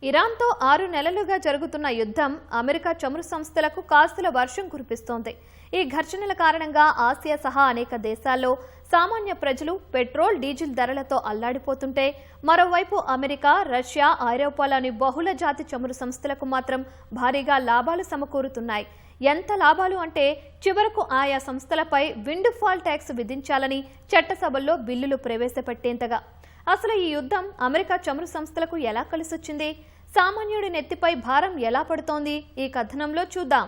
ఇరాన్తో 6 నెలలుగా జరుగుతున్న యుద్ధం అమెరికా చమురు సంస్థలకు కాస్తుల వర్షం కురిపిస్తోంది. ఈ ఘర్షణల కారణంగా ఆసియా సహా అనేక దేశాల్లో సామాన్య ప్రజలు పెట్రోల్, డీజిల్ ధరలతో అల్లాడిపోతుంటే, మరోవైపు అమెరికా, రష్యా, ఐరోపాలోని బహుళ జాతి చమురు సంస్థలకు మాత్రం భారీగా లాభాలు సమకూరుతున్నాయి. ఎంత లాభాలు అంటే చివరకు ఆయా సంస్థలపై విండ్ ఫాల్ ట్యాక్స్ విధించాలని చట్టసభల్లో బిల్లులు ప్రవేశపెట్టేంతగా. అసలు ఈ యుద్ధం అమెరికా చమురు సంస్థలకు ఎలా కలిసొచ్చింది? సామాన్యుడి నెత్తిపై భారం ఎలా పడుతోంది? ఈ కథనంలో చూద్దాం.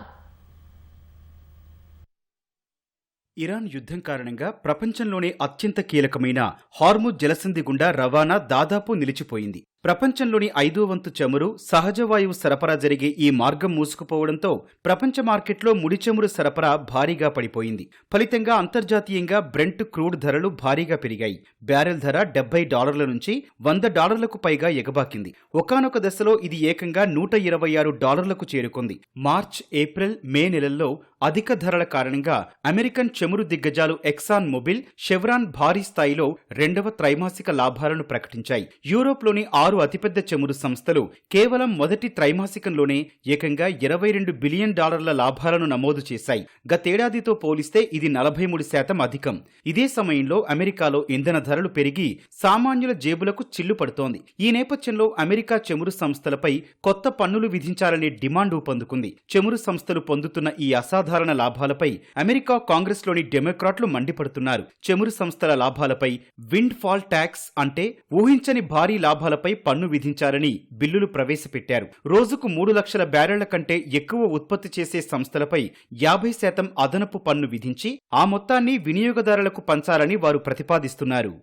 ఇరాన్ యుద్ధం కారణంగా ప్రపంచంలోనే అత్యంత కీలకమైన హార్ముజ్ జలసంధి గుండా రవాణా దాదాపు నిలిచిపోయింది. ప్రపంచంలోని 5వ వంతు చమురు, సహజ వాయువు సరఫరా జరిగే ఈ మార్గం మూసుకుపోవడంతో ప్రపంచ మార్కెట్లో ముడి చమురు సరఫరా భారీగా పడిపోయింది. ఫలితంగా అంతర్జాతీయంగా బ్రెంట్ క్రూడ్ ధరలు భారీగా పెరిగాయి. బ్యారెల్ ధర $70 నుంచి $100కు పైగా ఎగబాకింది. ఒకానొక దశలో ఇది ఏకంగా $126కు చేరుకుంది. మార్చ్, ఏప్రిల్, మే నెలల్లో అధిక ధరల కారణంగా అమెరికన్ చమురు దిగ్గజాలు ఎక్సాన్ మొబిల్, షెవ్రాన్ భారీ స్థాయిలో 2వ త్రైమాసిక లాభాలను ప్రకటించాయి. యూరోప్లోని 6 అతిపెద్ద చమురు సంస్థలు కేవలం మొదటి త్రైమాసికంలోనే ఏకంగా $22 బిలియన్ లాభాలను నమోదు చేశాయి. గతేడాదితో పోలిస్తే ఇది 43% అధికం. ఇదే సమయంలో అమెరికాలో ఇంధన ధరలు పెరిగి సామాన్యుల జేబులకు చిల్లు పడుతోంది. ఈ నేపథ్యంలో అమెరికా చమురు సంస్థలపై కొత్త పన్నులు విధించాలనే డిమాండ్ ఊపందుకుంది. చమురు సంస్థలు పొందుతున్న ఈ అసాధారణ లాభాలపై అమెరికా కాంగ్రెస్లోని డెమోక్రాట్లు మండిపడుతున్నారు. చమురు సంస్థల లాభాలపై విండ్ ఫాల్ ట్యాక్స్ అంటే ఊహించని భారీ లాభాలపై పన్ను విధించాలని బిల్లులు ప్రవేశపెట్టారు. రోజుకు 3 లక్షల బ్యారెళ్ల కంటే ఎక్కువ ఉత్పత్తి చేసే సంస్థలపై 50% అదనపు పన్ను విధించి ఆ మొత్తాన్ని వినియోగదారులకు పంచాలని వారు ప్రతిపాదిస్తున్నారు.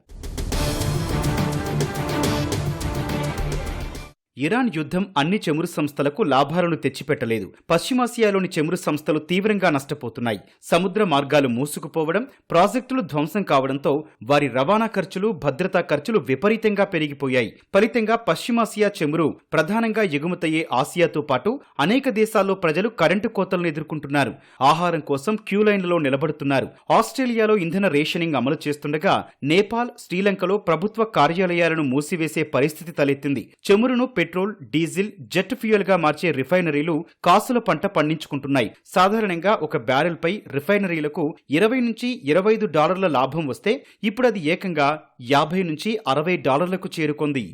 ఇరాన్ యుద్ధం అన్ని చమురు సంస్థలకు లాభాలను తెచ్చిపెట్టలేదు. పశ్చిమాసియాలోని చమురు సంస్థలు తీవ్రంగా నష్టపోతున్నాయి. సముద్ర మార్గాలు మూసుకుపోవడం, ప్రాజెక్టులు ధ్వంసం కావడంతో వారి రవాణా ఖర్చులు, భద్రతా ఖర్చులు విపరీతంగా పెరిగిపోయాయి. ఫలితంగా పశ్చిమాసియా చమురు ప్రధానంగా ఎగుమతయ్యే ఆసియాతో పాటు అనేక దేశాల్లో ప్రజలు కరెంటు కోతలను ఎదుర్కొంటున్నారు. ఆహారం కోసం క్యూ లైన్లలో నిలబడుతున్నారు. ఆస్ట్రేలియాలో ఇంధన రేషనింగ్ అమలు చేస్తుండగా నేపాల్, శ్రీలంకలో ప్రభుత్వ కార్యాలయాలను మూసివేసే పరిస్థితి తలెత్తింది. చమురును పెట్రోల్, డీజిల్, జెట్ ఫ్యూయల్ గా మార్చే రిఫైనరీలు కాసుల పంట పండించుకుంటున్నాయి. సాధారణంగా ఒక బ్యారెల్ పై రిఫైనరీలకు $20 నుంచి $25 లాభం వస్తే ఇప్పుడు అది ఏకంగా $50 నుంచి $60కు చేరుకుంది.